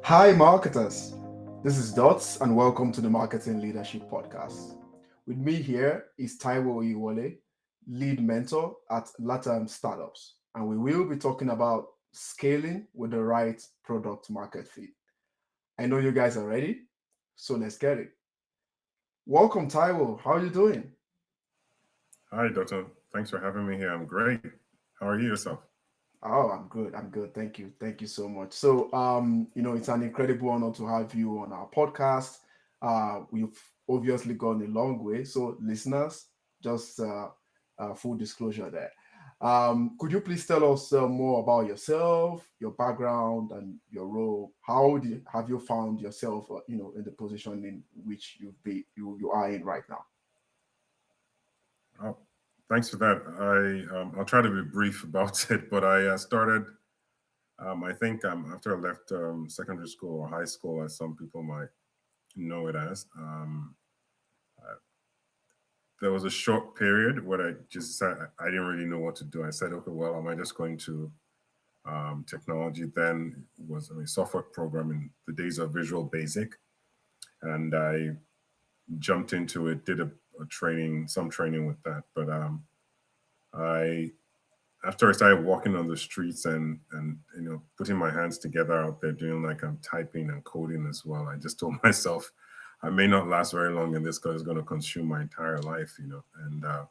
Hi, marketers. This is Dots, and welcome to the Marketing Leadership Podcast. With me here is Taiwo Oyewole, lead mentor at LatAm Startups, and we will be talking about scaling with the right product market fit. I know you guys are ready, so let's get it. Welcome, Taiwo. How are you doing? Hi, Doctor. Thanks for having me here. I'm great. How are you yourself? Oh, I'm good. I'm good. Thank you. Thank you so much. So, it's an incredible honor to have you on our podcast. We've obviously gone a long way. So, listeners, just full disclosure there. Could you please tell us more about yourself, your background, and your role? Have you found yourself, in the position in which you are in right now? Oh, thanks for that. I'll try to be brief about it, but I started. I think after I left secondary school or high school, as some people might know it as. Uh, there was a short period where I just said I didn't really know what to do. I said, okay, well, am I just going to technology? Then was software programming, the days of Visual Basic, and I jumped into it, did a training, some training with that. But I after I started walking on the streets and putting my hands together out there, doing like I'm typing and coding as well, I just told myself I may not last very long in this because it's going to consume my entire life. And I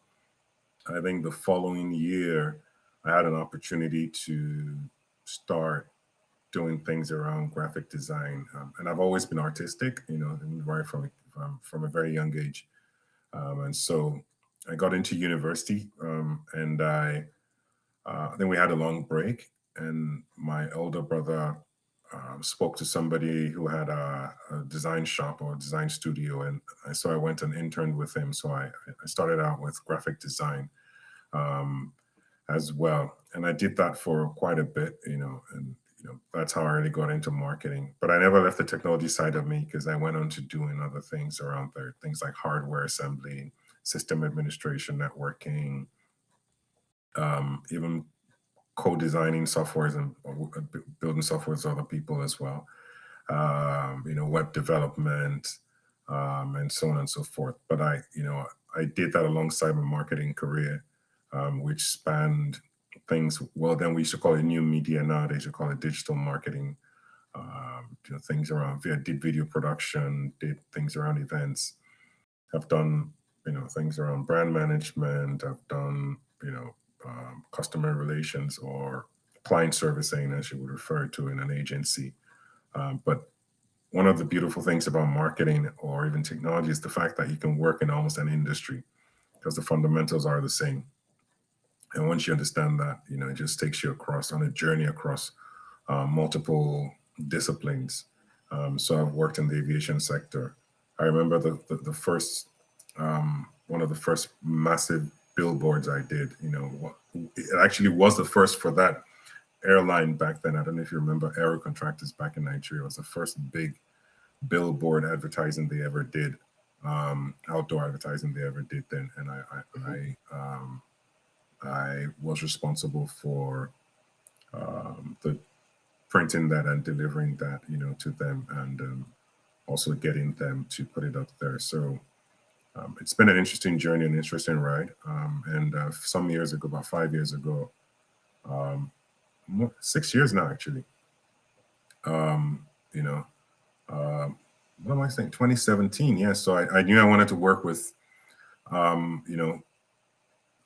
think the following year, I had an opportunity to start doing things around graphic design, and I've always been artistic, right from a very young age. And so I got into university, and I think we had a long break, and my older brother spoke to somebody who had a design shop or a design studio, and so I went and interned with him. So I started out with graphic design um, as well, and I did that for quite a bit, and that's how I really got into marketing. But I never left the technology side of me because I went on to doing other things around there, things like hardware assembly, system administration, networking, even co-designing softwares and building software with other people as well. Web development, and so on and so forth. But I did that alongside my marketing career, which spanned things. Well, then we used to call it new media. Nowadays, we call it digital marketing. Things around. I did video production, did things around events. I've done things around brand management. I've done customer relations or client servicing, as you would refer to in an agency. But one of the beautiful things about marketing or even technology is the fact that you can work in almost any industry because the fundamentals are the same. And once you understand that, it just takes you across on a journey across multiple disciplines. So I've worked in the aviation sector. I remember the first one of the first massive billboards I did. It actually was the first for that airline back then. I don't know if you remember Aero Contractors back in Nigeria. It was the first big billboard advertising they ever did, outdoor advertising they ever did then. And Mhm. I was responsible for the printing that and delivering that, to them, and also getting them to put it up there. So it's been an interesting journey, an interesting ride. And some years ago, about 5 years ago, um, 6 years now, actually, um, you know, uh, what am I saying? 2017. Yeah. So I knew I wanted to work with, um, you know,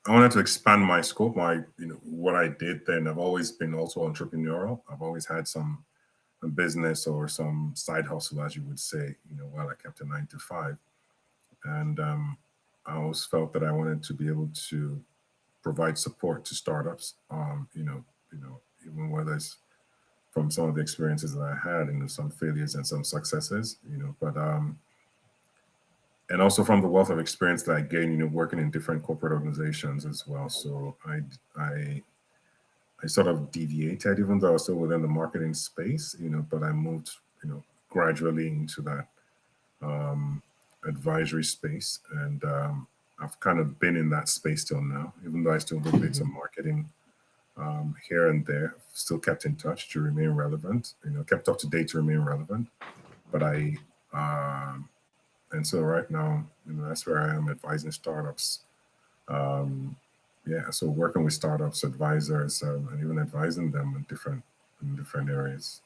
I wanted to expand my scope, what I did then. I've always been also entrepreneurial. I've always had some business or some side hustle, as you would say, while I kept a 9 to 5. And I always felt that I wanted to be able to provide support to startups, even whether it's from some of the experiences that I had, some failures and some successes, but and also from the wealth of experience that I gained, working in different corporate organizations as well. So I I sort of deviated, even though I was still within the marketing space, but I moved, gradually into that um, advisory space, and I've kind of been in that space till now, even though I still do bits of marketing here and there. Still kept in touch to remain relevant. Kept up to date to remain relevant. But um, and so right now, that's where I am advising startups. Yeah, so working with startups, advisors, and even advising them in different areas.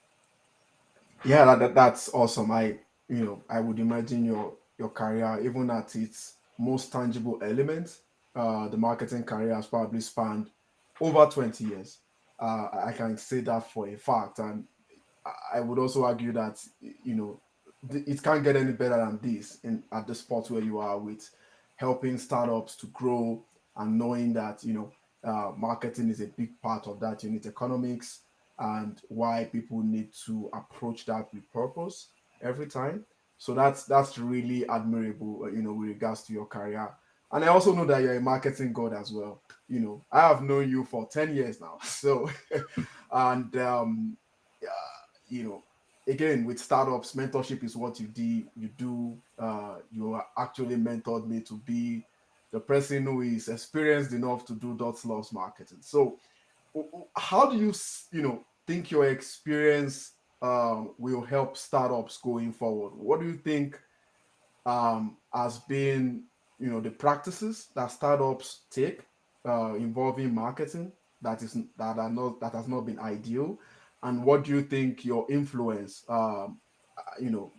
Yeah, that's awesome. I would imagine your career, even at its most tangible element, the marketing career has probably spanned over 20 years. I can say that for a fact. And I would also argue that, it can't get any better than this in at the spot where you are, with helping startups to grow, and knowing that, marketing is a big part of that unit economics, and why people need to approach that with purpose every time. So that's really admirable, with regards to your career. And I also know that you're a marketing god as well. I have known you for 10 years now. So and yeah, you know again, with startups, mentorship is what you do. You actually mentored me to be the person who is experienced enough to do dot loves marketing. So how do you think your experience will help startups going forward? What do you think has been, the practices that startups take involving marketing that has not been ideal, and what do you think your influence you know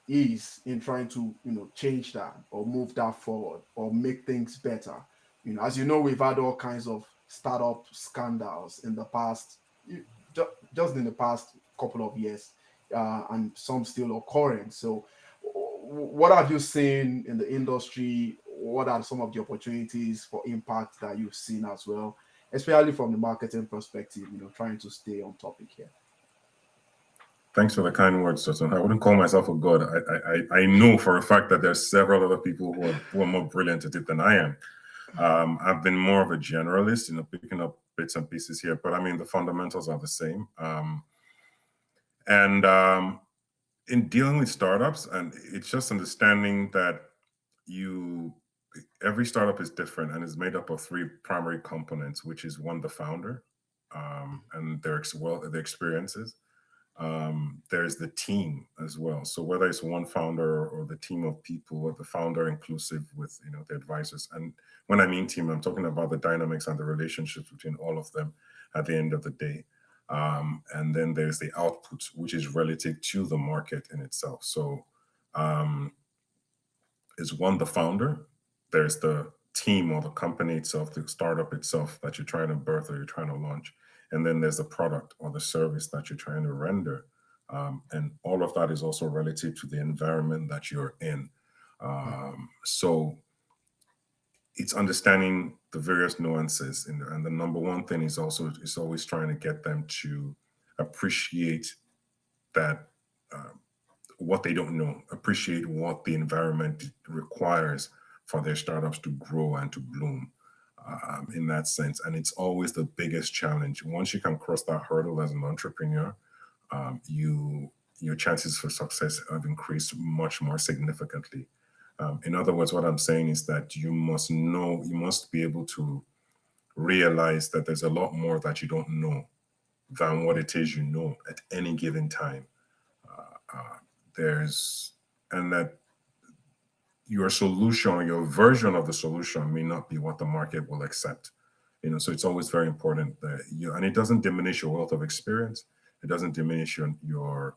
is in trying to, change that, or move that forward, or make things better? As you know, we've had all kinds of startup scandals in the past, just in the past couple of years, and some still occurring. So what have you seen in the industry? What are some of the opportunities for impact that you've seen as well, especially from the marketing perspective, trying to stay on topic here? Thanks for the kind words, Sutton. I wouldn't call myself a god. I know for a fact that there's several other people who are more brilliant at it than I am. I've been more of a generalist, picking up bits and pieces here, but I mean the fundamentals are the same. And in dealing with startups, and it's just understanding that you every startup is different and is made up of three primary components, which is one, the founder, and their experiences. There's the team as well. So whether it's one founder or the team of people, or the founder inclusive with the advisors. And when I mean team, I'm talking about the dynamics and the relationships between all of them at the end of the day. And then there's the output, which is relative to the market in itself. So um, is one, the founder. There's the team or the company itself, the startup itself that you're trying to birth or you're trying to launch. And then there's the product or the service that you're trying to render. And all of that is also relative to the environment that you're in. So it's understanding the various nuances. And the number one thing is always trying to get them to appreciate that what they don't know, appreciate what the environment requires for their startups to grow and to bloom, in that sense. And it's always the biggest challenge. Once you can cross that hurdle as an entrepreneur, your chances for success have increased much more significantly. In other words, what I'm saying is that you must be able to realize that there's a lot more that you don't know than what it is you know at any given time. There's and that your solution or your version of the solution may not be what the market will accept. So it's always very important that and it doesn't diminish your wealth of experience. It doesn't diminish your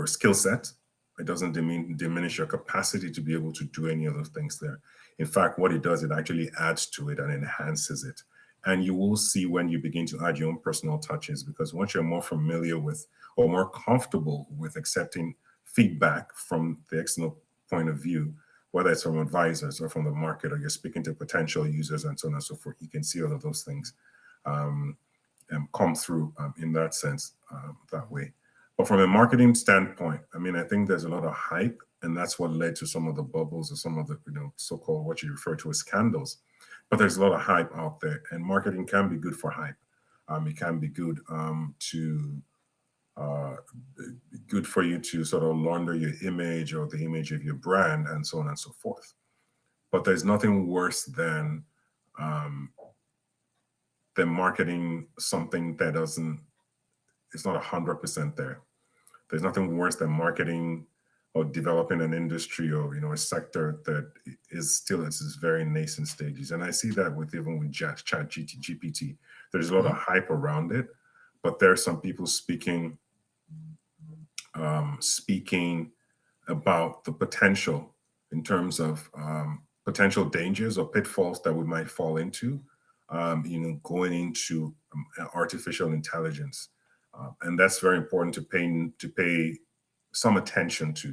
skill set. It doesn't diminish your capacity to be able to do any of those things there. In fact, what it does, it actually adds to it and enhances it. And you will see when you begin to add your own personal touches, because once you're more familiar with or more comfortable with accepting feedback from the external point of view, whether it's from advisors or from the market, or you're speaking to potential users and so on and so forth, you can see all of those things um, come through in that sense, that way. But from a marketing standpoint, I mean, I think there's a lot of hype, and that's what led to some of the bubbles or some of the so-called what you refer to as scandals. But there's a lot of hype out there, and marketing can be good for hype. It can be uh, good for you to sort of launder your image or the image of your brand and so on and so forth. But there's nothing worse um, than marketing something that doesn't, it's not 100% there. There's nothing worse than marketing or developing an industry or a sector that is still at its very nascent stages. And I see that with even with Chat GPT. There's a lot of Mhm. hype around it, but there are some people speaking about the potential in terms of potential dangers or pitfalls that we might fall into, going into artificial intelligence, and that's very important to pay some attention to,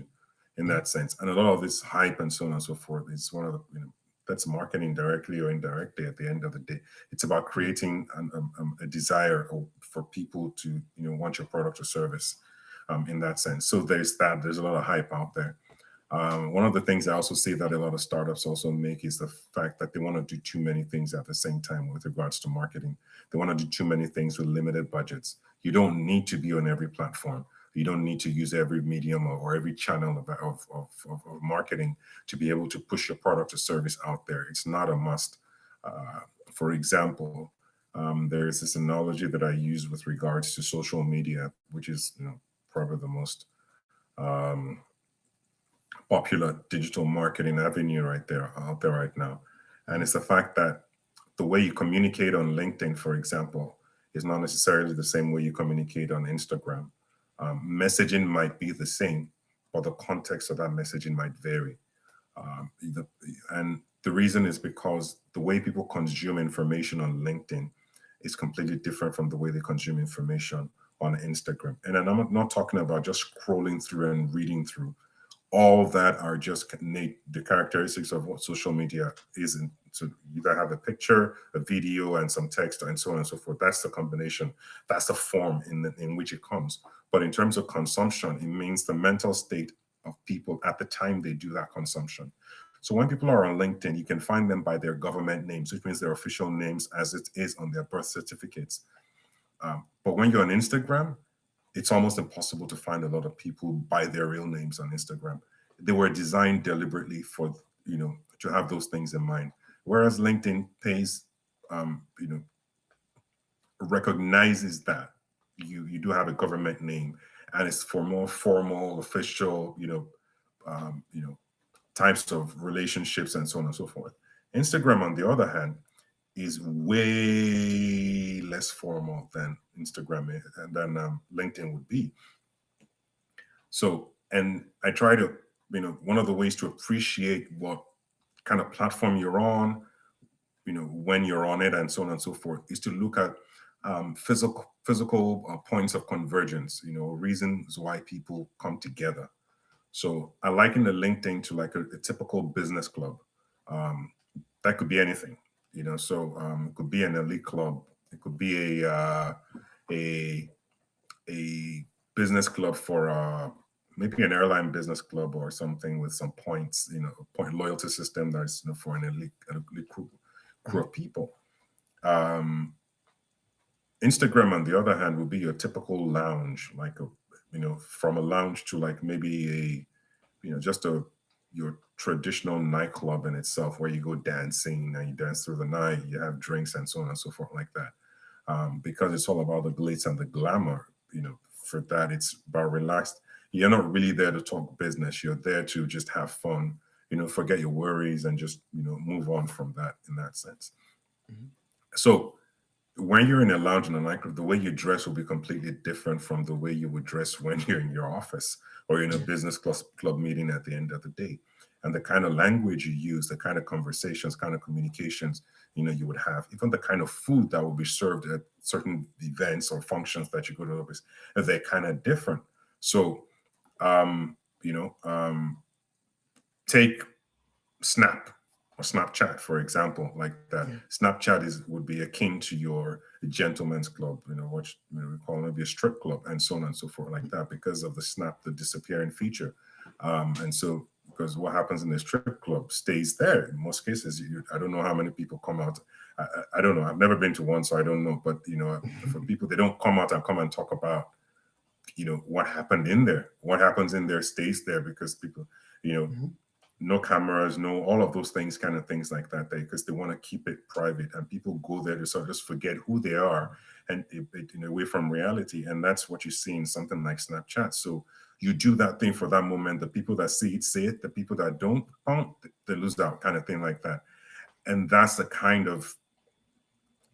in Mhm. that sense. And a lot of this hype and so on and so forth is one of the that's marketing directly or indirectly. At the end of the day, it's about creating a desire for people to want your product or service, in that sense. So there's that. There's a lot of hype out there. One of the things I also see that a lot of startups also make is the fact that they want to do too many things at the same time with regards to marketing. They want to do too many things with limited budgets. You don't need to be on every platform. You don't need to use every medium or every channel of marketing to be able to push your product or service out there. It's not a must. For example, there's this analogy that I use with regards to social media, which is probably the most um, popular digital marketing avenue right there out there right now. And Mhm. it's the fact that the way you communicate on LinkedIn, for example, is not necessarily the same way you communicate on Instagram. Messaging might be the same, but the context of that messaging might vary. And the reason is because the way people consume information on LinkedIn is completely different from the way they consume information on Instagram. And then I'm not talking about just scrolling through and reading through. All that are just the characteristics of what social media is. So you either have a picture, a video, and some text, and so on and so forth. That's the combination. That's the form in which it comes. But in terms of consumption, it means the mental state of people at the time they do that consumption. So when people are on LinkedIn, you can find them by their government names, which means their official names as it is on their birth certificates. But when you're on Instagram, it's almost impossible to find a lot of people by their real names on Instagram. They were designed deliberately for to have those things in mind. Whereas LinkedIn pays, recognizes that you do have a government name, and it's for more formal, official, um, you know, types of relationships and so on and so forth. Instagram, on the other hand, is way less formal than and than LinkedIn would be. So, and I try to, one of the ways to appreciate what kind of platform you're on, when you're on it, and so on and so forth, is to look at physical points of convergence. Reasons why people come together. So I liken the LinkedIn to like a typical business club. Um, that could be anything. It could be an elite club. It could be a a business club for maybe an airline business club or something with some points, point loyalty system that's for an elite crew Mhm. of people. Um, Instagram, on the other hand, will be your typical lounge, like from a lounge to like maybe just your traditional nightclub in itself, where you go dancing and you dance through the night, you have drinks and so on and so forth like that. Because it's all about the glitz and the glamour. For that, it's about relaxed. You're not really there to talk business. You're there to just have fun. Forget your worries and just move on from that in that sense. Mhm. So when you're in a lounge in a nightclub, the way you dress will be completely different from the way you would dress when you're in your office or in a Yeah. business club meeting at the end of the day. And the kind of language you use, the kind of conversations, kind of communications, you would have, even the kind of food that will be served at certain events or functions that you go to office, they're kind of different. So, um, you know, um, take Snap or Snapchat, for example, like that. Yeah. Snapchat would be akin to your gentleman's club, which we call maybe a strip club, and so on and so forth, like that, because of the disappearing feature. And so, because what happens in the strip club stays there in most cases. I don't know how many people come out. I don't know. I've never been to one, so I don't know. But for people, they don't come out and come and talk about what happened in there. What happens in there stays there because people, you know, Mhm. no cameras, no all of those things, kind of things like that, because they want to keep it private, and people go there to sort of just forget who they are and away from reality. And that's what you see in something like Snapchat. So you do that thing for that moment. The people that see it say it. The people that don't, they lose out, kind of thing like that. And that's the kind of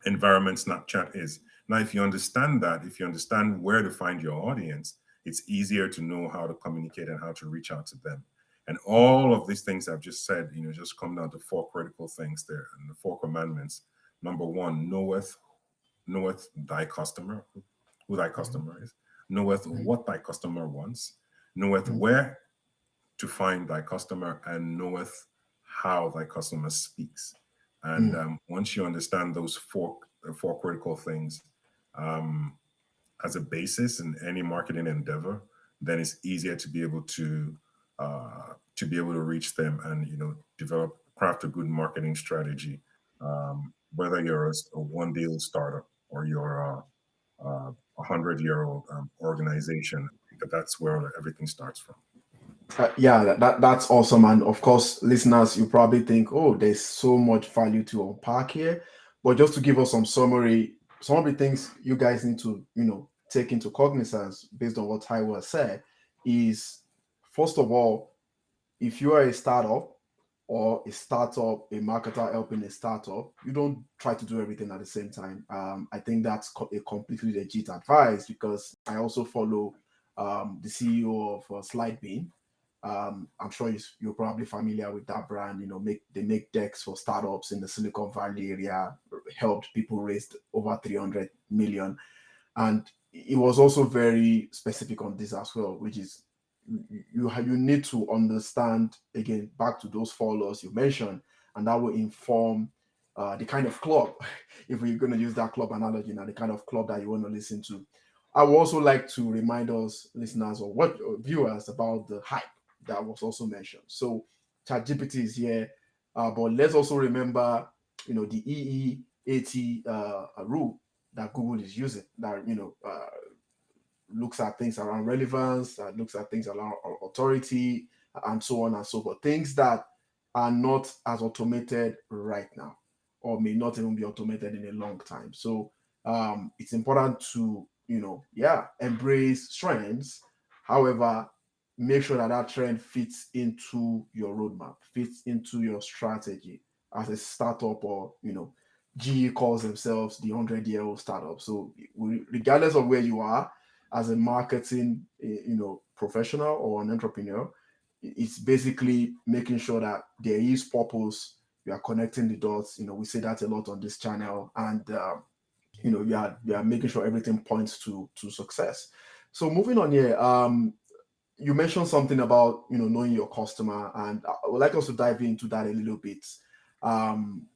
environment Snapchat is. Now, if you understand that, if you understand where to find your audience, it's easier to know how to communicate and how to reach out to them. And all of these things I've just said, just come down to four critical things there, and the four commandments. Number one, knoweth thy customer, who thy Mhm. customer is, knoweth Mhm. what thy customer wants, knoweth Mhm. where to find thy customer, and knoweth how thy customer speaks. And Mhm. once you understand those four critical things um, as a basis in any marketing endeavor, then it's easier to be able to reach them and develop craft a good marketing strategy. Whether you're a one deal startup or you're a 100-year-old organization, I think that's where everything starts from. Yeah, that's awesome. And of course, listeners, you probably think, oh, there's so much value to unpack here. But just to give us some summary, some of the things you guys need to, take into cognizance based on what Taiwo has said is, first of all, if you are a startup or a startup, a marketer helping a startup, you don't try to do everything at the same time. I think that's a completely legit advice because I also follow the CEO of Slidebean. I'm sure you're probably familiar with that brand. They make decks for startups in the Silicon Valley area, helped people raise over 300 million. And it was also very specific on this as well, which is you need to understand, again, back to those four laws you mentioned, and that will inform the kind of club, if we're going to use that club analogy now, the kind of club that you want to listen to. I would also like to remind us listeners or viewers about the hype that was also mentioned. So ChatGPT is here, but let's also remember, the EEAT rule that Google is using, that looks at things around relevance, looks at things around authority, and so on and so forth. Things that are not as automated right now, or may not even be automated in a long time. So it's important to, yeah, embrace trends. However, make sure that that trend fits into your roadmap, fits into your strategy as a startup, or GE calls themselves the 100-year-old startup. So regardless of where you are as a marketing professional or an entrepreneur, it's basically making sure that there is purpose. We are connecting the dots. We say that a lot on this channel, and we are making sure everything points to success. So moving on here, you mentioned something about knowing your customer, and I would like us to dive into that a little bit.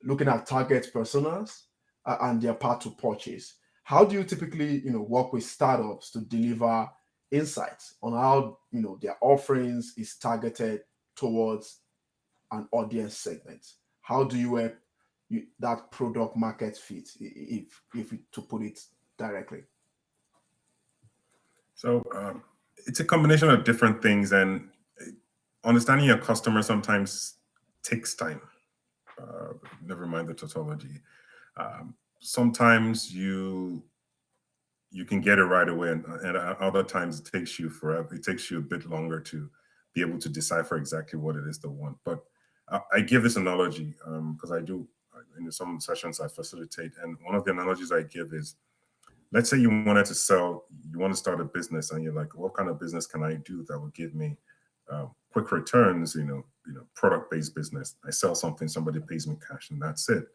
Looking at target personas and their path to purchase. How do you typically work with startups to deliver insights on how their offerings is targeted towards an audience segment? How do you help that product market fit, to put it directly? So it's a combination of different things, and understanding your customer sometimes takes time. Never mind the tautology. Sometimes you can get it right away, and other times it takes you forever. It takes you a bit longer to be able to decipher exactly what it is they want. But I give this analogy because I do in some sessions I facilitate, and one of the analogies I give is, let's say you want to start a business, and you're like, what kind of business can I do that will give me quick returns? Product-based business. I sell something, somebody pays me cash, and that's it.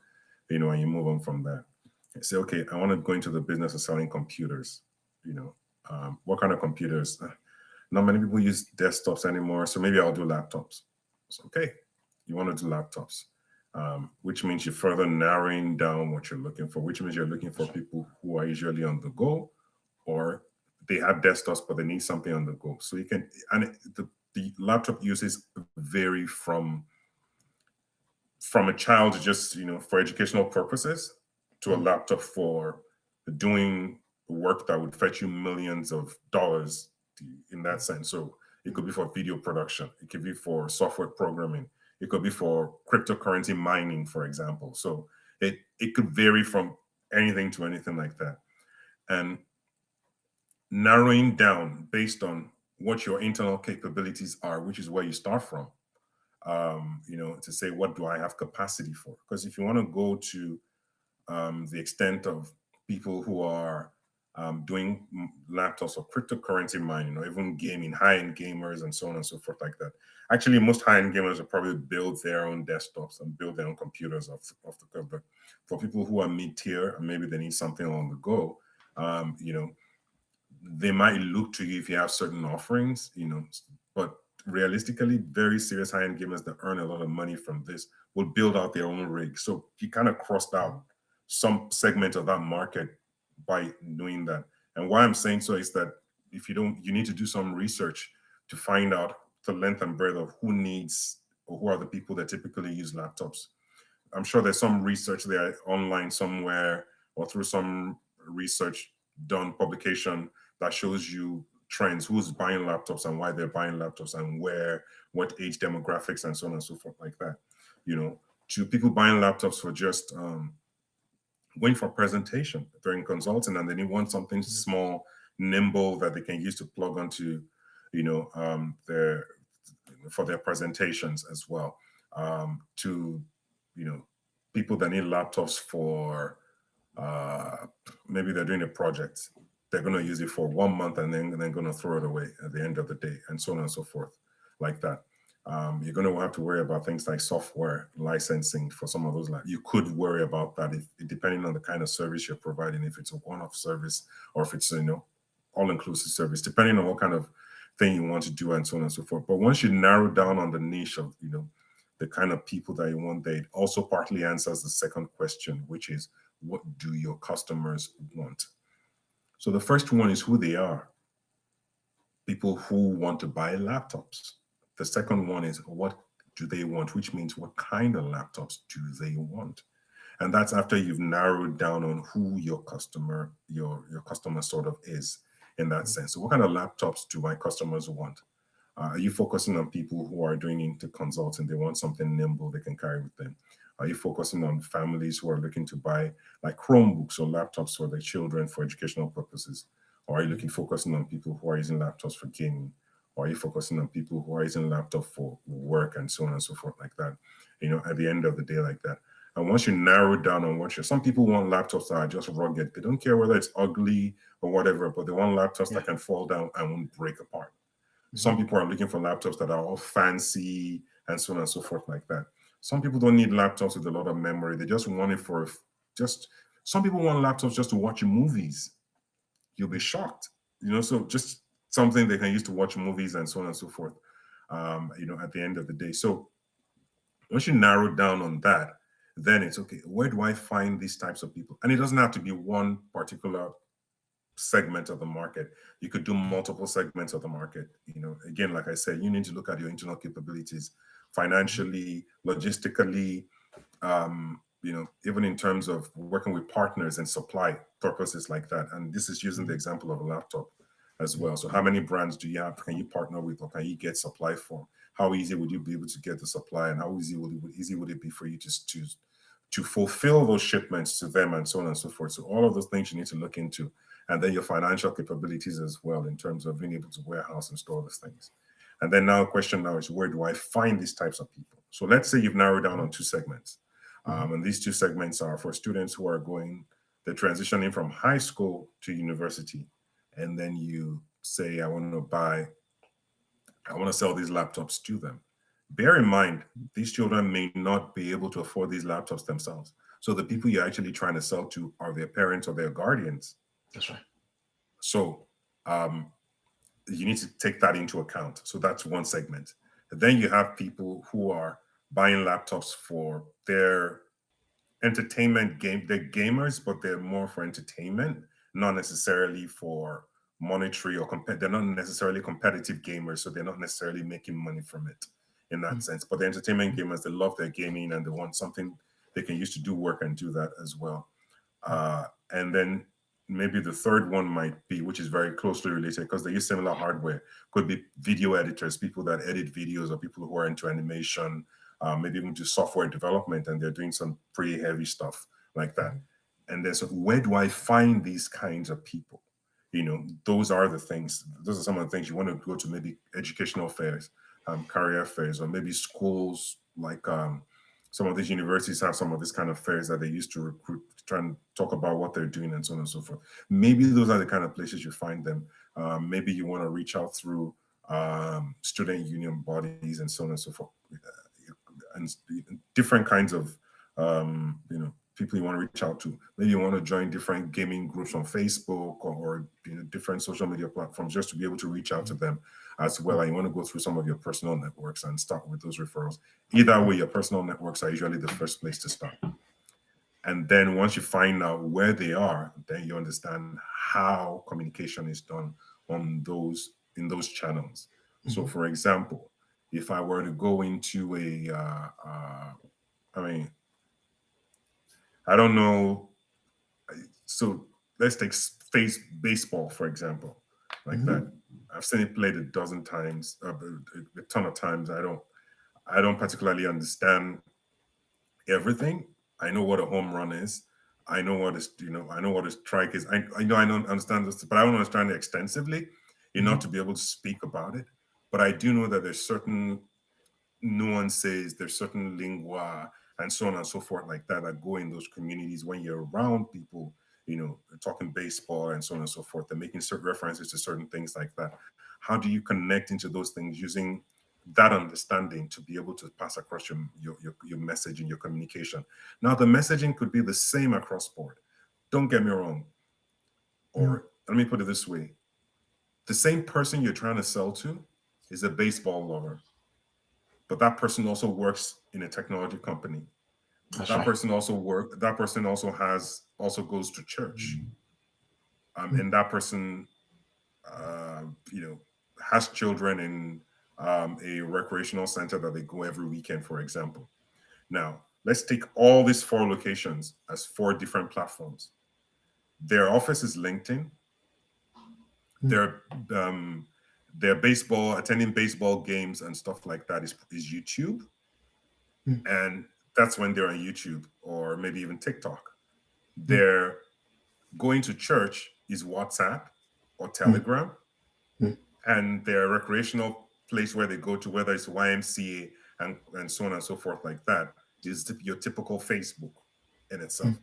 And you move on from there. You say, okay, I want to go into the business of selling computers. You know, what kind of computers? Not many people use desktops anymore, so maybe I'll do laptops. So, okay, you want to do laptops, which means you're further narrowing down what you're looking for, which means you're looking for people who are usually on the go, or they have desktops but they need something on the go. So you can, and the laptop uses vary from a child just for educational purposes to a Mm, laptop for doing work that would fetch you millions of dollars in that sense. So It could be for video production. It could be for software programming. It could be for cryptocurrency mining, for example. So it could vary from anything to anything like that. And narrowing down based on what your internal capabilities are, which is where you start from, to say, what do I have capacity for? Because if you want to go to the extent of people who are doing laptops or cryptocurrency mining or even gaming, high-end gamers and so on and so forth like that. Actually, most high-end gamers will probably build their own desktops and build their own computers off the curve. But for people who are mid-tier and maybe they need something on the go, they might look to you if you have certain offerings, but realistically, very serious high-end gamers that earn a lot of money from this will build out their own rig. So you kind of crossed out some segment of that market by doing that. And why I'm saying so is that if you don't, you need to do some research to find out the length and breadth of who needs or who are the people that typically use laptops. I'm sure there's some research there online somewhere or through some research done publication that shows you trends, who's buying laptops and why they're buying laptops and where, what age demographics and so on and so forth like that. To people buying laptops for just going for presentation during consulting, and then you want something small, nimble that they can use to plug onto, their for their presentations as well. To people that need laptops for maybe they're doing a project, they're going to use it for 1 month and then they're going to throw it away at the end of the day, and so on and so forth, like that. You're going to have to worry about things like software licensing for some of those. You could worry about that if depending on the kind of service you're providing, if it's a one-off service or if it's all-inclusive service, depending on what kind of thing you want to do and so on and so forth. But once you narrow down on the niche of the kind of people that you want, that it also partly answers the second question, which is, what do your customers want? So the first one is who they are. People who want to buy laptops. The second one is, what do they want, which means what kind of laptops do they want? And that's after you've narrowed down on who your customer sort of is in that sense. So what kind of laptops do my customers want? Are you focusing on people who are doing into consulting? They want something nimble they can carry with them. Are you focusing on families who are looking to buy like Chromebooks or laptops for their children for educational purposes? Or are you focusing on people who are using laptops for gaming? Or are you focusing on people who are using laptop for work and so on and so forth like that? At the end of the day, like that. And once you narrow down on some people want laptops that are just rugged. They don't care whether it's ugly or whatever, but they want laptops that can fall down and won't break apart. Some people are looking for laptops that are all fancy and so on and so forth like that. Some people don't need laptops with a lot of memory. They just want it for some people want laptops just to watch movies. You'll be shocked, so just something they can use to watch movies and so on and so forth, at the end of the day. So once you narrow down on that, then it's okay, where do I find these types of people? And it doesn't have to be one particular segment of the market. You could do multiple segments of the market. Again, like I said, you need to look at your internal capabilities financially, logistically, even in terms of working with partners and supply purposes like that. And this is using the example of a laptop as well. So how many brands do you have? Can you partner with, or can you get supply from? How easy would you be able to get the supply, and how easy would it be for you to fulfill those shipments to them and so on and so forth? So all of those things you need to look into. And then your financial capabilities as well, in terms of being able to warehouse and store those things. And then now the question now is, where do I find these types of people? So let's say you've narrowed down on two segments. And these two segments are for students who are they're transitioning from high school to university. And then you say, I want to sell these laptops to them. Bear in mind, these children may not be able to afford these laptops themselves. So the people you're actually trying to sell to are their parents or their guardians. That's right. So you need to take that into account. So that's one segment. And then you have people who are buying laptops for their entertainment they're gamers, but they're more for entertainment, not necessarily for monetary or they're not necessarily competitive gamers, so they're not necessarily making money from it in that sense. But the entertainment gamers, they love their gaming and they want something they can use to do work and do that as well. And then maybe the third one might be, which is very closely related because they use similar hardware, could be video editors, people that edit videos, or people who are into animation, maybe even to software development, and they're doing some pretty heavy stuff like that. And then, so where do I find these kinds of people? Those are the things. Those are some of the things you want to go to, maybe educational fairs, career fairs, or maybe schools like some of these universities have some of these kind of fairs that they used to recruit, to try and talk about what they're doing and so on and so forth. Maybe those are the kind of places you find them. Maybe you want to reach out through student union bodies and so on and so forth, and different kinds of people you want to reach out to. Maybe you want to join different gaming groups on Facebook, or different social media platforms, just to be able to reach out to them as well. And you want to go through some of your personal networks and start with those referrals. Either way, your personal networks are usually the first place to start. And then once you find out where they are, then you understand how communication is done in those channels. So, for example, if I were to go into I mean, I don't know. So let's take face baseball, for example, like that. I've seen it played a dozen times, a ton of times. I don't particularly understand everything. I know what a home run is. I know what a strike is. I don't understand this, but I don't understand it extensively enough to be able to speak about it. But I do know that there's certain nuances, there's certain lingua, and so on and so forth like that go in those communities when you're around people, talking baseball and so on and so forth. They're making certain references to certain things like that. How do you connect into those things using that understanding to be able to pass across your message and your communication? Now, the messaging could be the same across board. Don't get me wrong. Or let me put it this way: the same person you're trying to sell to is a baseball lover, but that person also works in a technology company. That's That right. person also that person also goes to church. And that person uh, you know has children in a recreational center that they go every weekend, for example. Now, let's take all these four locations as four different platforms. Their office is LinkedIn. Their um, their baseball, attending baseball games and stuff like that is YouTube, and that's when they're on YouTube or maybe even TikTok. Their going to church is WhatsApp or Telegram, and their recreational place where they go to, whether it's YMCA and so on and so forth like that, is your typical Facebook in itself.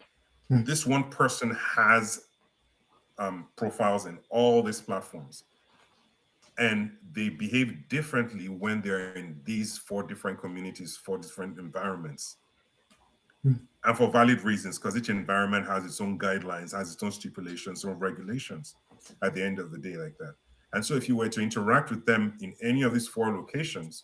This one person has profiles in all these platforms, and they behave differently when they're in these four different communities, four different environments, and for valid reasons, because each environment has its own guidelines, has its own stipulations, own regulations at the end of the day, like that. And so if you were to interact with them in any of these four locations,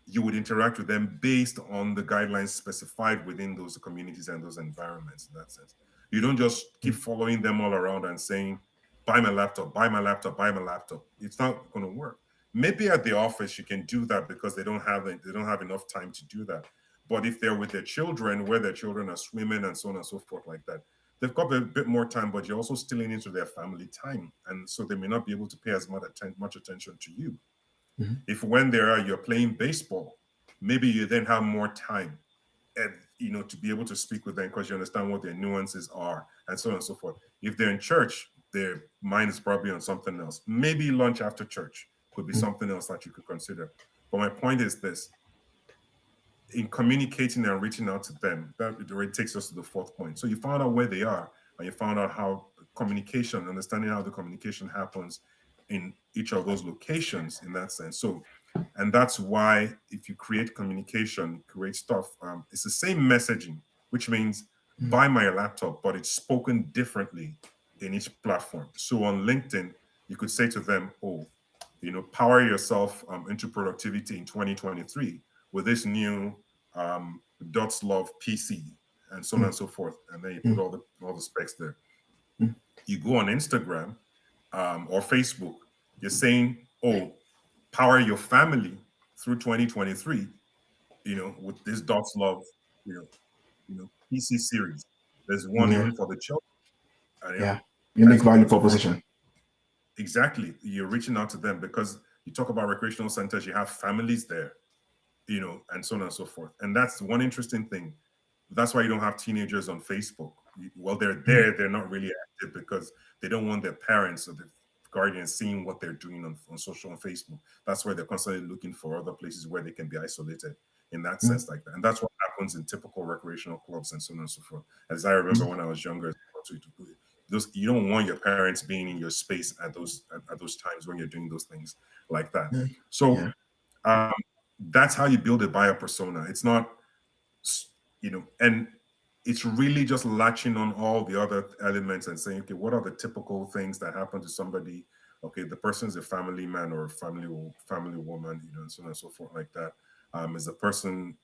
you would interact with them based on the guidelines specified within those communities and those environments, in that sense. You don't just keep following them all around and saying, buy my laptop, buy my laptop, buy my laptop. It's not going to work. Maybe at the office you can do that because they don't have enough time to do that. But if they're with their children, where their children are swimming and so on and so forth like that, they've got a bit more time, but you're also stealing into their family time, and so they may not be able to pay as much attention to you. If when you're playing baseball, maybe you then have more time, and to be able to speak with them because you understand what their nuances are and so on and so forth. If they're in church, their mind is probably on something else. Maybe lunch after church could be something else that you could consider. But my point is this: in communicating and reaching out to them, that it already takes us to the fourth point. So you found out where they are, and you found out how communication, understanding how the communication happens in each of those locations in that sense. So, and that's why if you create communication, create stuff, it's the same messaging, which means buy my laptop, but it's spoken differently in each platform. So on LinkedIn, you could say to them, oh, power yourself into productivity in 2023 with this new Dots Love PC and so on and so forth. And then you put all the specs there. You go on Instagram or Facebook, you're saying, oh, power your family through 2023, with this Dots Love, PC series. There's one Yeah. even for the children. And Yeah. Unique value So for proposition. exactly, you're reaching out to them because you talk about recreational centers, you have families there, and so on and so forth. And that's one interesting thing. That's why you don't have teenagers on Facebook. Well, they're there, they're not really active because they don't want their parents or the guardians seeing what they're doing on social and Facebook. That's why they're constantly looking for other places where they can be isolated in that Mm, sense, like that. And that's what happens in typical recreational clubs and so on and so forth. As I remember when I was younger, those you don't want your parents being in your space at those times when you're doing those things like that. mm, So yeah. um, that's how you build a buyer persona. It's not, and it's really just latching on all the other elements and saying, okay, what are the typical things that happen to somebody? Okay, the person is a family man or a family woman, and so on and so forth like that. Is the person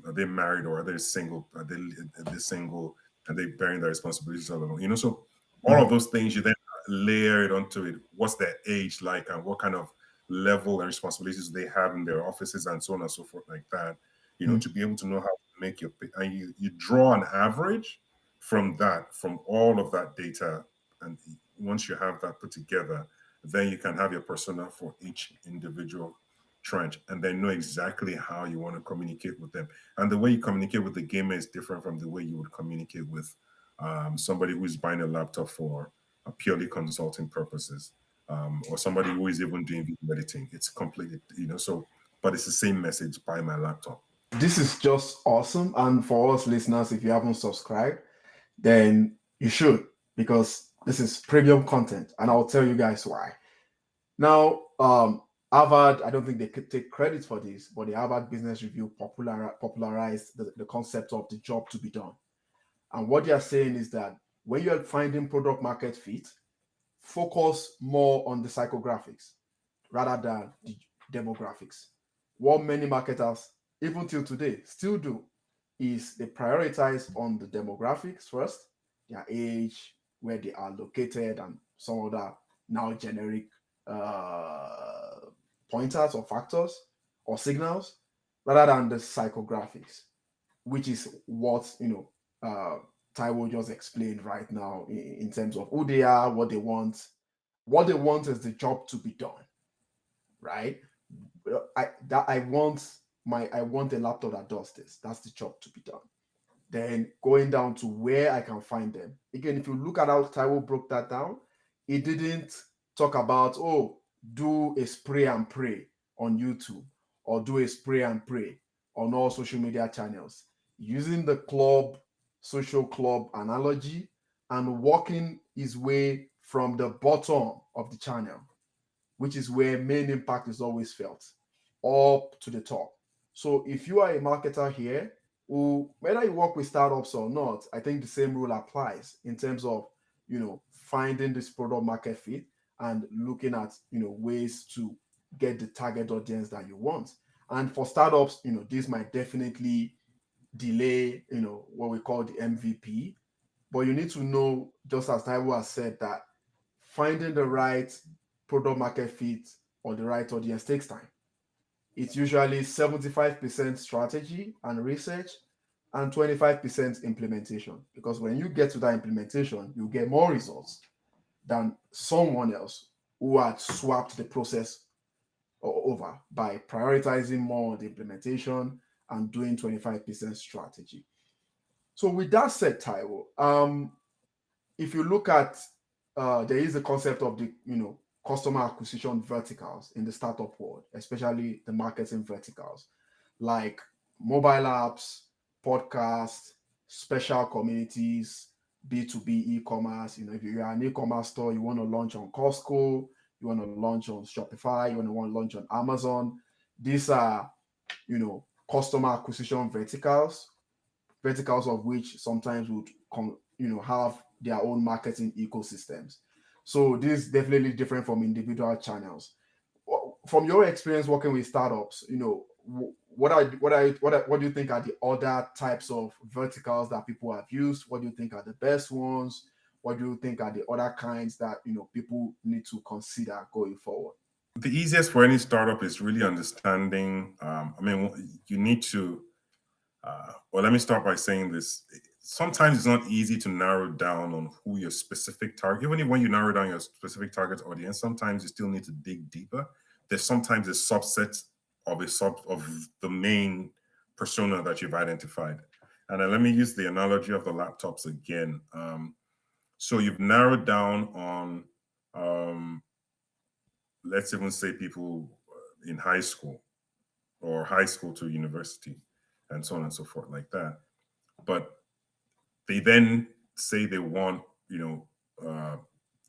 are they married or are they single? Are they single? Are they bearing their responsibilities all alone? So all of Mhm, those things you then layer it onto it. What's their age like, and what kind of level and responsibilities they have in their offices, and so on and so forth like that. mm, To be able to know how to make and you draw an average from that, from all of that data, and once you have that put together, then you can have your persona for each individual trench and then know exactly how you want to communicate with them. And the way you communicate with the gamer is different from the way you would communicate with somebody who is buying a laptop for purely consulting purposes, or somebody who is even doing video editing. It's completely, so, but it's the same message: buy my laptop. this is just awesome. And for us listeners, if you haven't subscribed, then you should, because this is premium content. And I'll tell you guys why. Now, Harvard, I don't think they could take credit for this, but the Harvard Business Review popularized the concept of the job to be done. And what they are saying is that when you're finding product market fit, focus more on the psychographics rather than the demographics. What many marketers, even till today, still do is they prioritize on the demographics first, their age, where they are located, and some other now generic uh, pointers or factors or signals, rather than the psychographics, which is what Taiwo just explained right now in terms of who they are, what they want. What they want is the job to be done, right? I want a laptop that does this. That's the job to be done. Then going down to where I can find them. Again, if you look at how Taiwo broke that down, it didn't talk about, oh, do a spray and pray on YouTube or do a spray and pray on all social media channels. Using the social club analogy and working his way from the bottom of the channel, which is where main impact is always felt, up to the top. So if you are a marketer here, who, whether you work with startups or not, I think the same rule applies in terms of finding this product market fit and looking at ways to get the target audience that you want. And for startups, this might definitely delay what we call the MVP, but you need to know, just as Taiwo has said, that finding the right product market fit or the right audience takes time. It's usually 75% strategy and research and 25% implementation. Because when you get to that implementation, you get more results than someone else who had swapped the process over by prioritizing more on the implementation and doing 25% strategy. So with that said, Taiwo, if you look at there is the concept of the customer acquisition verticals in the startup world, especially the marketing verticals, like mobile apps, podcasts, special communities, B2B e-commerce. If you're an e-commerce store, you want to launch on Costco, you want to launch on Shopify, you want to launch on Amazon. These are customer acquisition verticals of which sometimes would have their own marketing ecosystems. So this is definitely different from individual channels. From your experience working with startups, what do you think are the other types of verticals that people have used? What do you think are the best ones? What do you think are the other kinds that people need to consider going forward? The easiest for any startup is really understanding. You need to. Well, let me start by saying this. sometimes it's not easy to narrow down on who your specific target, even when you narrow down your specific target audience, sometimes you still need to dig deeper. There's sometimes a subset of of the main persona that you've identified. And then let me use the analogy of the laptops again. So you've narrowed down on, um, let's even say, people in high school or high school to university and so on and so forth like that. But they then say they want,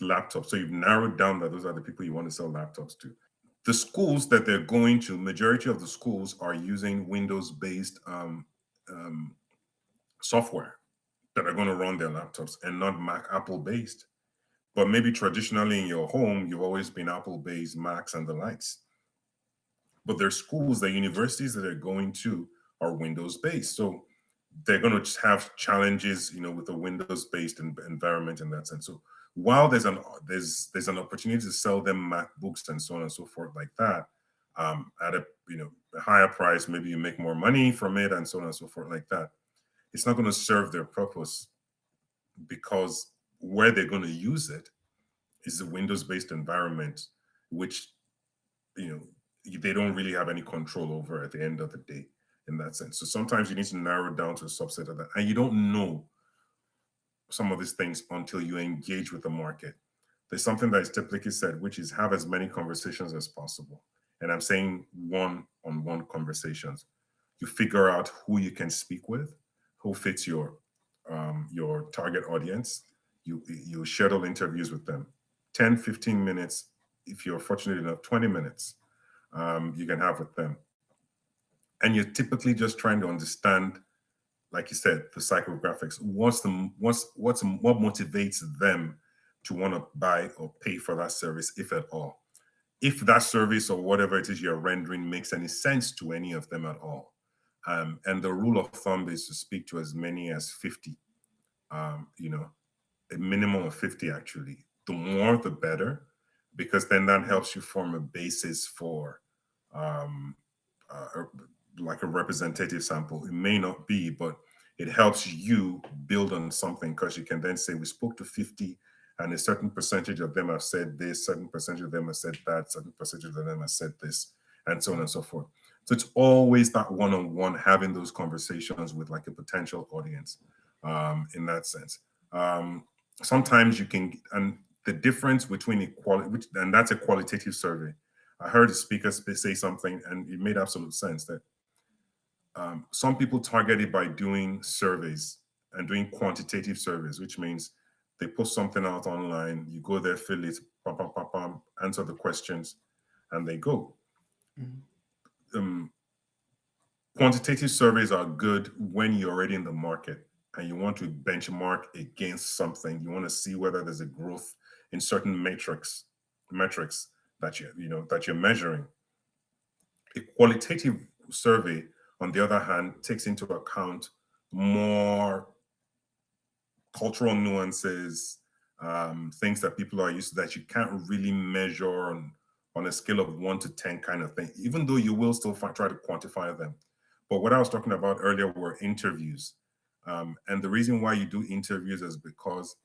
laptops. So you've narrowed down that those are the people you want to sell laptops to. The schools that they're going to, majority of the schools are using Windows-based um, software that are going to run their laptops and not Mac Apple-based. But maybe traditionally in your home, you've always been Apple-based, Macs and the likes. But there's schools, the universities that they're going to are Windows-based. So they're going to have challenges, with a Windows-based environment in that sense. So while there's an opportunity to sell them MacBooks and so on and so forth like that, at a higher price, maybe you make more money from it and so on and so forth like that. It's not going to serve their purpose because where they're going to use it is a Windows-based environment, which you know they don't really have any control over at the end of the day in that sense. So sometimes you need to narrow down to a subset of that. And you don't know some of these things until you engage with the market. There's something that is typically said, which is have as many conversations as possible. And I'm saying one-on-one conversations. You figure out who you can speak with, who fits your target audience. You schedule interviews with them, 10, 15 minutes. If you're fortunate enough, 20 minutes you can have with them. And you're typically just trying to understand, like you said, the psychographics. What motivates them to want to buy or pay for that service, if at all? If that service or whatever it is you're rendering makes any sense to any of them at all. And the rule of thumb is to speak to as many as 50, a minimum of 50 actually. The more, the better, because then that helps you form a basis for um, uh, like a representative sample. It may not be, but it helps you build on something because you can then say, we spoke to 50 and a certain percentage of them have said this, certain percentage of them have said that, certain percentage of them have said this, and so on and so forth. So it's always that one-on-one, having those conversations with like a potential audience in that sense. Sometimes you can, and the difference between equality, and that's a qualitative survey. I heard a speaker say something, and it made absolute sense that some people target it by doing surveys and doing quantitative surveys, which means they post something out online, you go there, fill it, pam, pam, pam, pam, answer the questions, and they go. Um, Quantitative surveys are good when you're already in the market and you want to benchmark against something. You want to see whether there's a growth in certain metrics that you're measuring. A qualitative survey, on the other hand, takes into account more cultural nuances, things that people are used to that you can't really measure on a scale of 1 to 10 kind of thing, even though you will still try to quantify them. But what I was talking about earlier were interviews. And the reason why you do interviews is because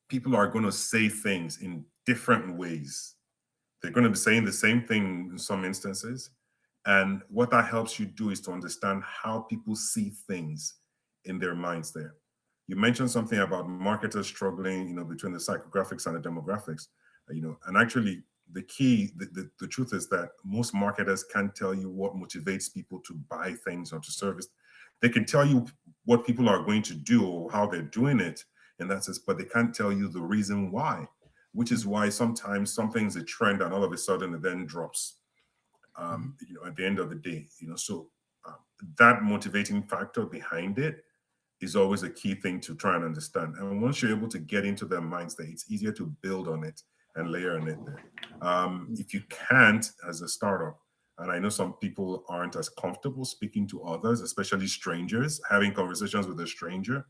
people are going to say things in different ways. They're going to be saying the same thing in some instances. And what that helps you do is to understand how people see things in their minds there. You mentioned something about marketers struggling, between the psychographics and the demographics, and actually the truth is that most marketers can't tell you what motivates people to buy things or to service. They can tell you what people are going to do or how they're doing it in that sense, but they can't tell you the reason why, which is why sometimes something's a trend and all of a sudden it then drops. At the end of the day, so uh, that motivating factor behind it is always a key thing to try and understand. And once you're able to get into their minds, that it's easier to build on it and layer on it there. If you can't, as a startup, and I know some people aren't as comfortable speaking to others, especially strangers, having conversations with a stranger,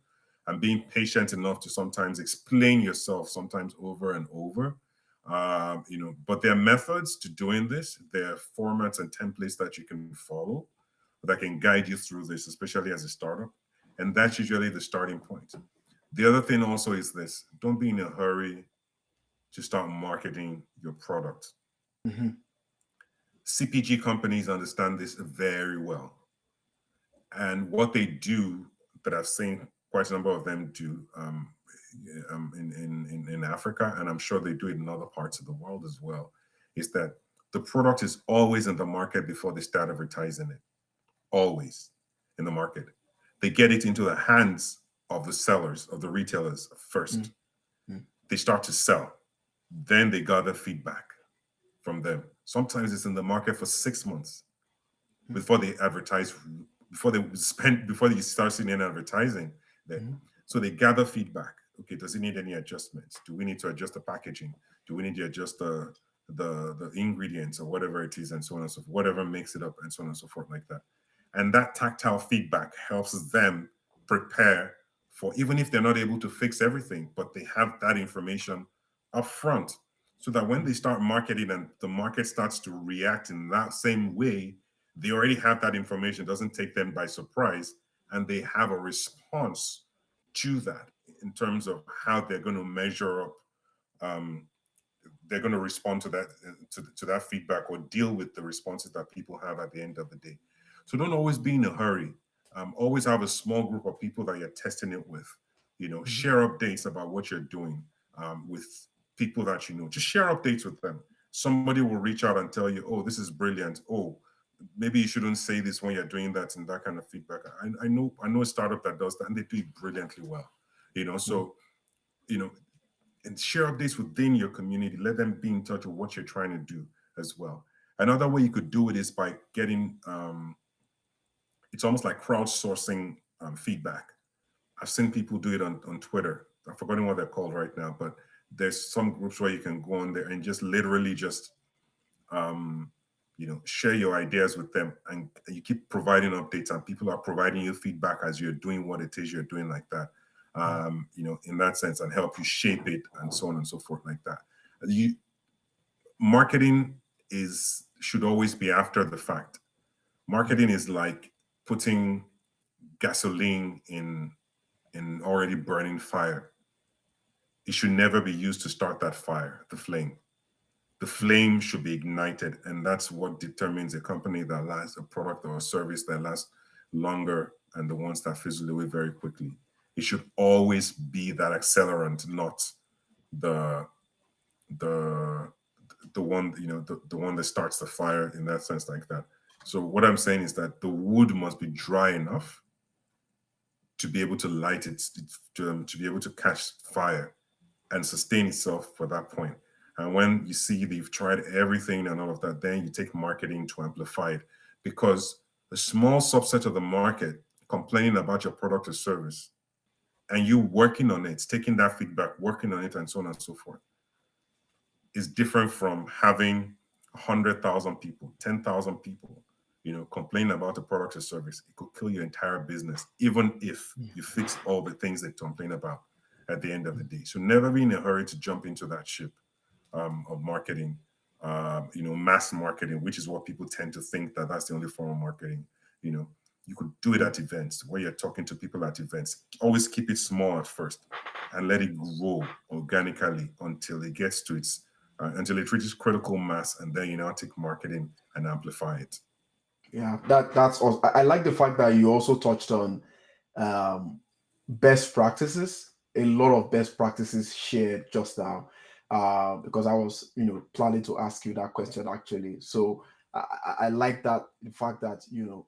and being patient enough to sometimes explain yourself, sometimes over and over. But there are methods to doing this. There are formats and templates that you can follow that can guide you through this, especially as a startup. And that's usually the starting point. The other thing also is this: don't be in a hurry to start marketing your product. Mm-hmm. CPG companies understand this very well. And what they do, that I've seen quite a number of them do, in Africa, and I'm sure they do it in other parts of the world as well, is that the product is always in the market before they start advertising it. Always in the market. They get it into the hands of the sellers, of the retailers first. Mm-hmm. They start to sell. Then they gather feedback from them. Sometimes it's in the market for 6 months before they advertise, before they start seeing any advertising there. Mm-hmm. So they gather feedback. Okay, does it need any adjustments? Do we need to adjust the packaging? Do we need to adjust the ingredients or whatever it is, and so on and so forth, whatever makes it up, and so on and so forth, like that. And that tactile feedback helps them prepare for, even if they're not able to fix everything, but they have that information up front, so that when they start marketing and the market starts to react in that same way, they already have that information. It doesn't take them by surprise, and they have a response to that in terms of how they're going to measure up. Um, they're going to respond to that, to that feedback, or deal with the responses that people have at the end of the day. So don't always be in a hurry. Always have a small group of people that you're testing it with. Mm-hmm. Share updates about what you're doing, with people that you know. Just share updates with them. Somebody will reach out and tell you, "Oh, this is brilliant. Oh, maybe you shouldn't say this when you're doing that," and that kind of feedback. I know a startup that does that, and they do it brilliantly well. So you know and share updates within your community. Let them be in touch with what you're trying to do as well. Another way you could do it is by getting, it's almost like crowdsourcing feedback. I've seen people do it on Twitter. I've forgotten what they're called right now, but there's some groups where you can go on there and just literally just um, share your ideas with them, and you keep providing updates, and people are providing you feedback as you're doing what it is you're doing, like that. In that sense, and help you shape it, and so on and so forth, like that. You Marketing is should always be after the fact. Marketing is like putting gasoline in already burning fire. It should never be used to start that fire, the flame. The flame should be ignited, and that's what determines a company that lasts, a product or a service that lasts longer, and the ones that fizzle away very quickly. It should always be that accelerant, not the the the one, the one that starts the fire, in that sense, like that. So what I'm saying is that the wood must be dry enough to be able to light it, to be able to catch fire and sustain itself for that point. And when you see they've tried everything and all of that, then you take marketing to amplify it, because a small subset of the market complaining about your product or service, and you working on it, taking that feedback, working on it, and so on and so forth, is different from having 100,000 people, 10,000 people, complain about a product or service. It could kill your entire business, even if you fix all the things they complain about at the end of the day. So never be in a hurry to jump into that ship of marketing, mass marketing, which is what people tend to think that that's the only form of marketing. You know, you could do it at events where you're talking to people at events. Always keep it small at first, and let it grow organically until it gets to until it reaches critical mass, and then you now take marketing and amplify it. Yeah, that's also, I like the fact that you also touched on um, best practices. A lot of best practices shared just now, because I was, planning to ask you that question actually. So I like that, the fact that you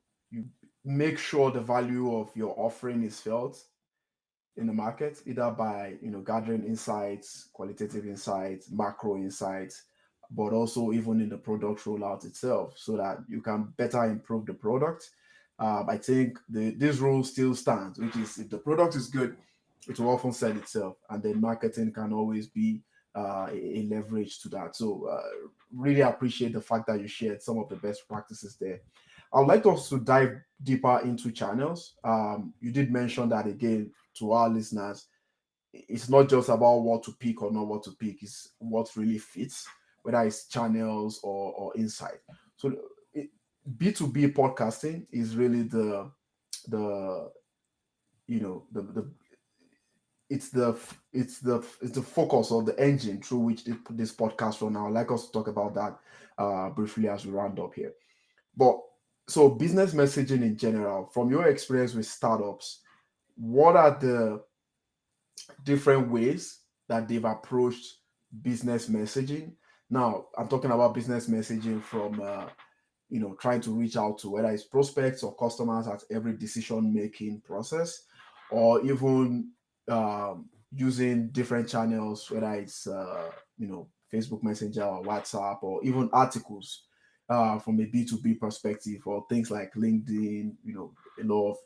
make sure the value of your offering is felt in the market, either by gathering insights, qualitative insights, macro insights, but also even in the product rollout itself, so that you can better improve the product. I think this rule still stands, which is, if the product is good, it will often sell itself, and then marketing can always be a leverage to that. So really appreciate the fact that you shared some of the best practices there. I would like us to dive deeper into channels. You did mention that again to our listeners. It's not just about what to pick or not what to pick, it's what really fits, whether it's channels or insight. So B2B podcasting is really the the it's the focus or the engine through which this podcast run. Now, I'd like us to talk about that briefly as we round up here. But so business messaging in general, from your experience with startups, what are the different ways that they've approached business messaging? Now, I'm talking about business messaging from trying to reach out to whether it's prospects or customers at every decision making process, or even using different channels, whether it's Facebook Messenger or WhatsApp, or even articles from a B2B perspective, or things like LinkedIn, a lot of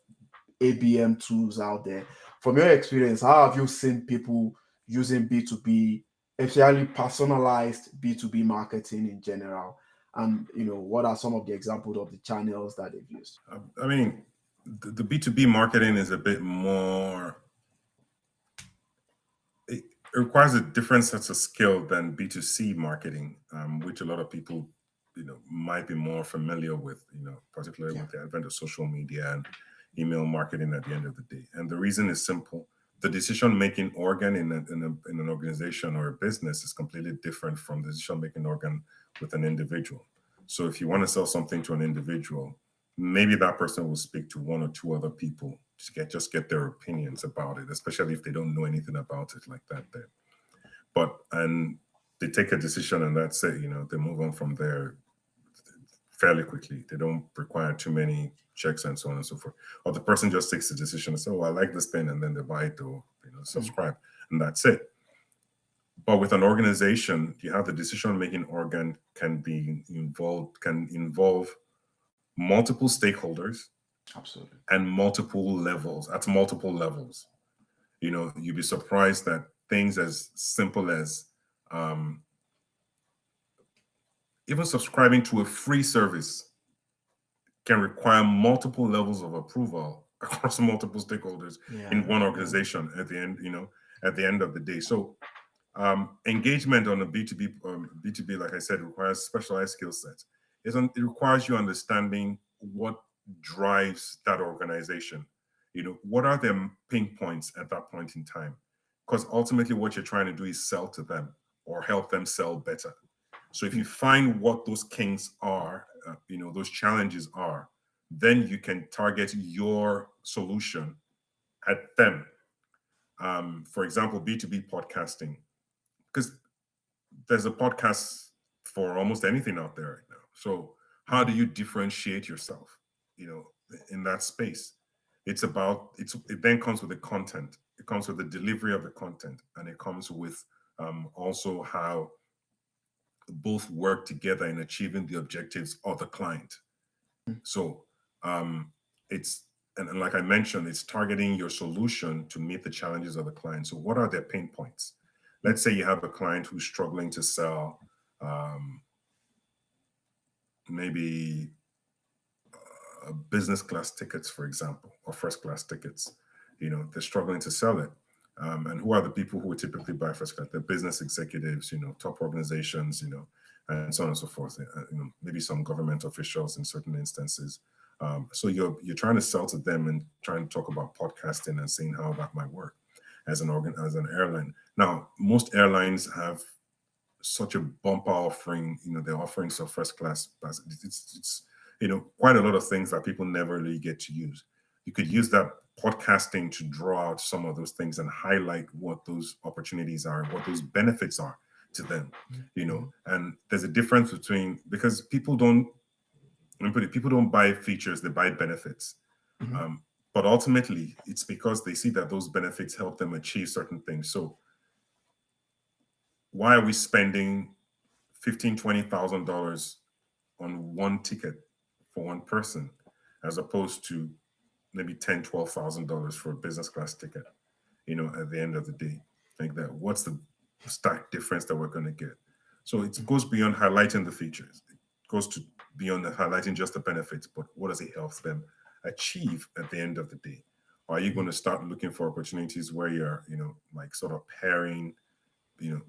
ABM tools out there. From your experience, how have you seen people using B2B, especially personalized B2B marketing in general? And what are some of the examples of the channels that they've used? I mean, the B2B marketing is a bit more, it requires a different set of skill than B2C marketing, which a lot of people, might be more familiar with, particularly Yeah. with the advent of social media and email marketing at the end of the day. And the reason is simple. The decision-making organ in an organization or a business is completely different from the decision-making organ with an individual. So if you want to sell something to an individual, maybe that person will speak to one or two other people to just get their opinions about it, especially if they don't know anything about it like that. Then, and they take a decision and that's it. They move on from there fairly quickly. They don't require too many checks and so on and so forth. Or the person just takes the decision and says, "Oh, I like this thing," and then they buy it or Mm. subscribe, and that's it. But with an organization, you have the decision-making organ can involve multiple stakeholders Absolutely. and multiple levels at multiple levels. You'd be surprised that things as simple as um, even subscribing to a free service can require multiple levels of approval across multiple stakeholders Yeah. in one Yeah. organization at the end of the day. So engagement on a B2B, like I said, requires specialized skill sets. It requires you understanding what drives that organization. What are their pain points at that point in time? Because ultimately, what you're trying to do is sell to them or help them sell better. So if you Mm. find what those kinks are, those challenges are, then you can target your solution at them. For example, B2B podcasting, because there's a podcast for almost anything out there right now. So how do Mhm. you differentiate yourself, in that space? It then comes with the content. It comes with the delivery of the content, and it comes with also how both work together in achieving the objectives of the client. Mm. So um, it's and like I mentioned, it's targeting your solution to meet the challenges of the client. So what are their pain points? Mm. Let's say you have a client who's struggling to sell um, maybe business class tickets, for example, or first class tickets. They're struggling to sell it. And who are the people who would typically buy first class? They're business executives, top organizations, and so on and so forth. Maybe some government officials in certain instances. So you're trying to sell to them and trying to talk about podcasting and seeing how that might work as an airline. Now, most airlines have such a bumper offering. They're offering some first class. It's quite a lot of things that people never really get to use. You could use that podcasting to draw out some of those things and highlight what those opportunities are, what those benefits are to them. Mhm. And there's a difference between, because people don't, let me put it, people don't buy features, they buy benefits. Mhm. Um, but ultimately, it's because they see that those benefits help them achieve certain things. So why are we spending 15, $20,000 on one ticket for one person, as opposed to maybe $10,000, $12,000 for a business class ticket? At the end of the day, like that, what's the stark difference that we're going to get? So it Mhm. goes beyond highlighting the features. It goes to beyond highlighting just the benefits, but what does it help them achieve at the end of the day? Are you going Mhm. to start looking for opportunities where you're, like sort of pairing,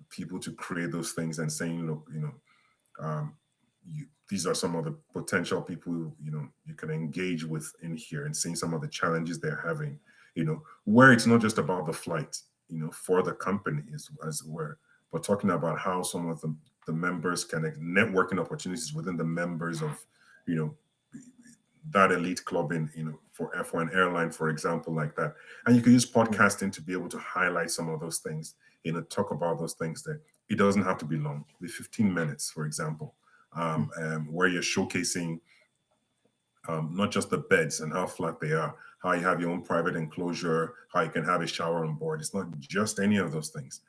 people to create those things and saying, look, um, these are some of the potential people you can engage with in here, and seeing some of the challenges they're having, where it's not just about the flight, for the company as it were, but talking about how some of the members can networking opportunities within the members of, you know, that elite club in, for an airline, for example, like that. And you can use podcasting to be able to highlight some of those things, talk about those things there. It doesn't have to be long, be 15 minutes, for example, where you're showcasing not just the beds and how flat they are, how you have your own private enclosure, how you can have a shower on board. It's not just any of those things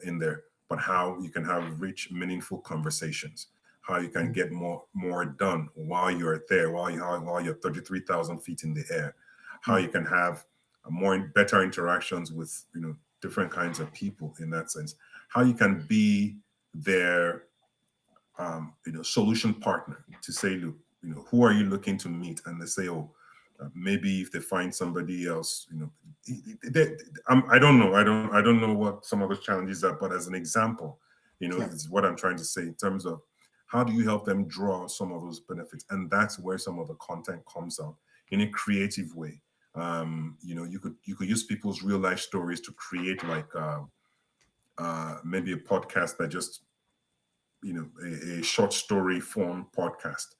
in there, but how you can have rich, meaningful conversations, how you can get more done while you're there, while you're 33,000 feet in the air, how you can have better interactions with different kinds of people in that sense, how you can be their solution partner to say, look, who are you looking to meet? And they say, oh, maybe if they find somebody else, I don't know. I don't know what some of those challenges are, but as an example, is what I'm trying to say in terms of how do you help them draw some of those benefits? And that's where some of the content comes out in a creative way. You could use people's real life stories to create like maybe a podcast that just a short story form podcast,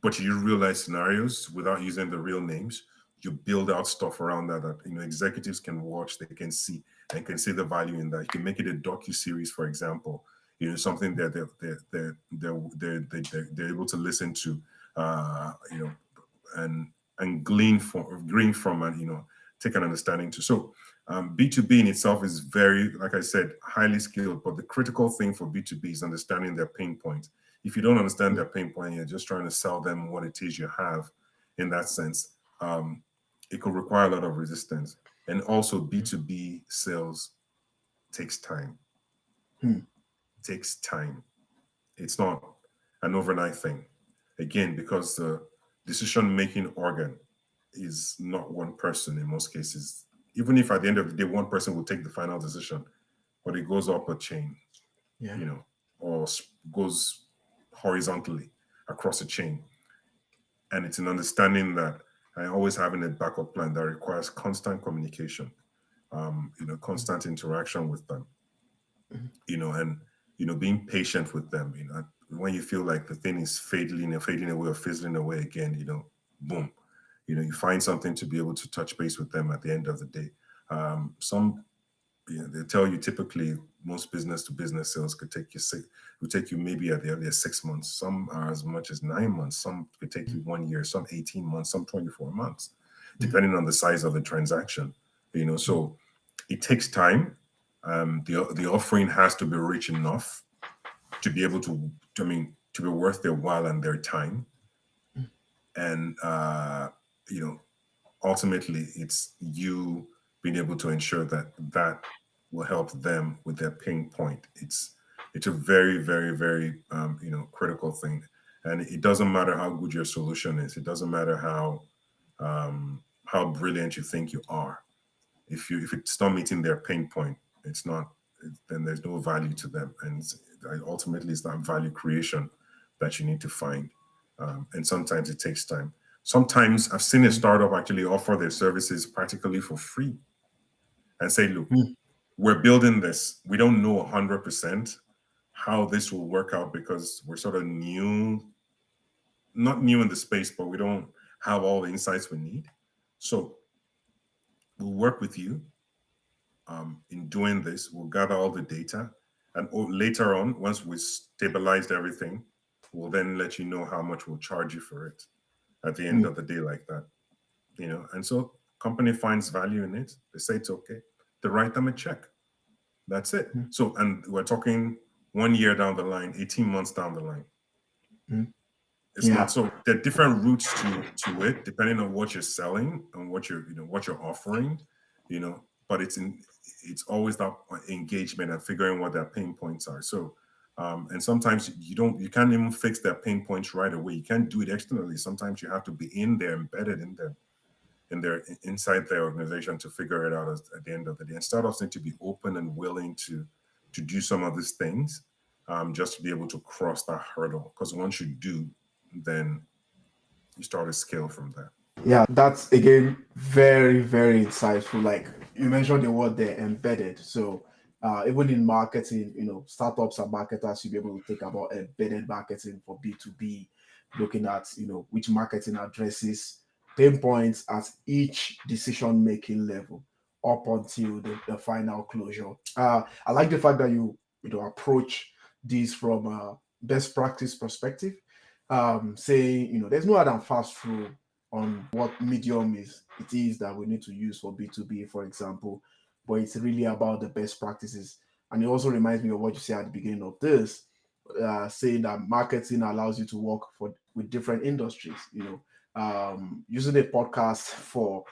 but you real life scenarios without using the real names. You build out stuff around that executives can watch, they can see, and can see the value in that. You can make it a docu series, for example. Something that they're able to listen to, and glean from, and take an understanding to. So B2B in itself is very, like I said, highly skilled, but the critical thing for B2B is understanding their pain points. If you don't understand their pain point, you're just trying to sell them what it is you have in that sense. It could require a lot of resistance. And also B2B sales takes time. Takes time. It's not an overnight thing. Again, because the decision-making organ is not one person in most cases. Even if at the end of the day, one person will take the final decision, but it goes up a chain, or goes horizontally across a chain. And it's an understanding that I always having a backup plan that requires constant communication, constant interaction with them, and, being patient with them, when you feel like the thing is fading away or fizzling away again, boom, you find something to be able to touch base with them at the end of the day. They tell you typically most business to business sales could take you maybe at the earliest 6 months. Some are as much as 9 months. Some could take you 1 year, some 18 months, some 24 months, depending on the size of the transaction. So it takes time. The offering has to be rich enough to be able to be worth their while and their time. And, ultimately it's you being able to ensure that will help them with their pain point. It's a very, very, very, critical thing. And it doesn't matter how good your solution is. It doesn't matter how brilliant you think you are. If it's not meeting their pain point, then there's no value to them. And ultimately it's that value creation that you need to find. And sometimes it takes time. Sometimes I've seen a startup actually offer their services practically for free and say, look, we're building this. We don't know 100% how this will work out because we're sort of not new in the space, but we don't have all the insights we need. So we'll work with you in doing this. We'll gather all the data. And later on, once we stabilized everything, we'll then let you know how much we'll charge you for it at the end of the day, like that. And so company finds value in it. They say it's okay. They write them a check. That's it. So, and we're talking 1 year down the line, 18 months down the line. It's not so. There are different routes to it, depending on what you're selling and what you're offering. But it's always that engagement and figuring what their pain points are. So, and sometimes you can't even fix their pain points right away. You can't do it externally. Sometimes you have to be in there, embedded in them, inside their organization to figure it out at the end of the day. And startups need to be open and willing to do some of these things, just to be able to cross that hurdle. Because once you do, then you start to scale from there. Yeah, that's again very, very insightful. Like you mentioned the word there, embedded. So even in marketing, startups and marketers should be able to think about embedded marketing for B2B, looking at, which marketing addresses pain points at each decision making level up until the final closure. I like the fact that you approach this from a best practice perspective, saying, there's no other fast rule on what medium it is that we need to use for B2B, for example, but it's really about the best practices. And it also reminds me of what you said at the beginning of this, saying that marketing allows you to work with different industries. Using a podcast for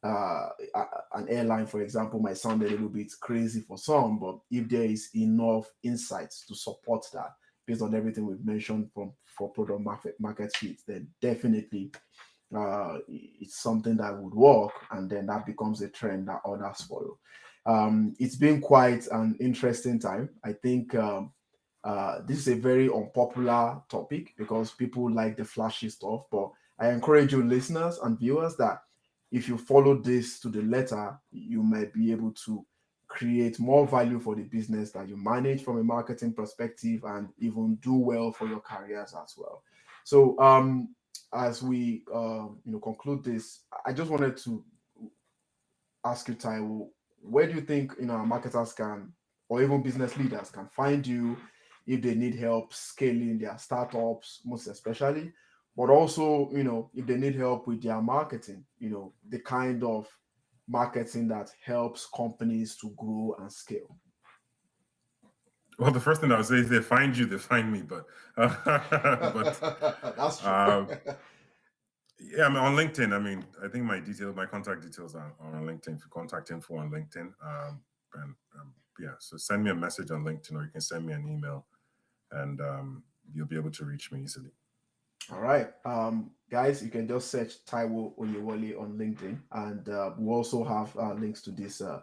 an airline, for example, might sound a little bit crazy for some, but if there is enough insights to support that, based on everything we've mentioned for product market fit, then definitely it's something that would work, and then that becomes a trend that others follow. It's been quite an interesting time. I think this is a very unpopular topic because people like the flashy stuff, but I encourage you, listeners and viewers, that if you follow this to the letter, you might be able to create more value for the business that you manage from a marketing perspective and even do well for your careers as well. So, as we conclude this, I just wanted to ask you, Taiwo, where do you think marketers can, or even business leaders can find you if they need help scaling their startups, most especially, but also if they need help with their marketing, the kind of marketing that helps companies to grow and scale. Well, the first thing I would say is they find you, they find me, but That's true. uh, yeah, I mean, on LinkedIn. I mean, I think my contact details are on LinkedIn. For contact info on LinkedIn, and yeah, so send me a message on LinkedIn, or you can send me an email, and you'll be able to reach me easily. All right. Guys, you can just search Taiwo Oyewole on LinkedIn, and we also have links to this as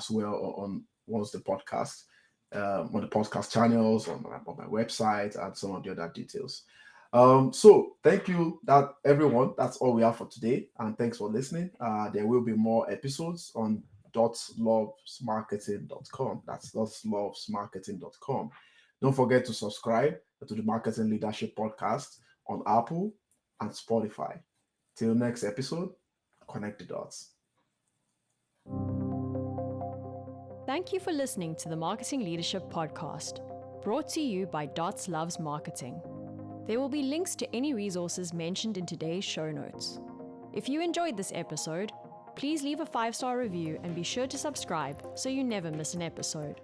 well on once the podcast, on the podcast channels, on my website, and some of the other details. So thank you, that everyone. That's all we have for today, and thanks for listening. There will be more episodes on dotslovesmarketing.com. That's dotslovesmarketing.com. Don't forget to subscribe to the Marketing Leadership Podcast on Apple and Spotify. Till next episode, connect the dots. Thank you for listening to the Marketing Leadership Podcast, brought to you by Dots Loves Marketing. There will be links to any resources mentioned in today's show notes. If you enjoyed this episode, please leave a 5-star review and be sure to subscribe so you never miss an episode.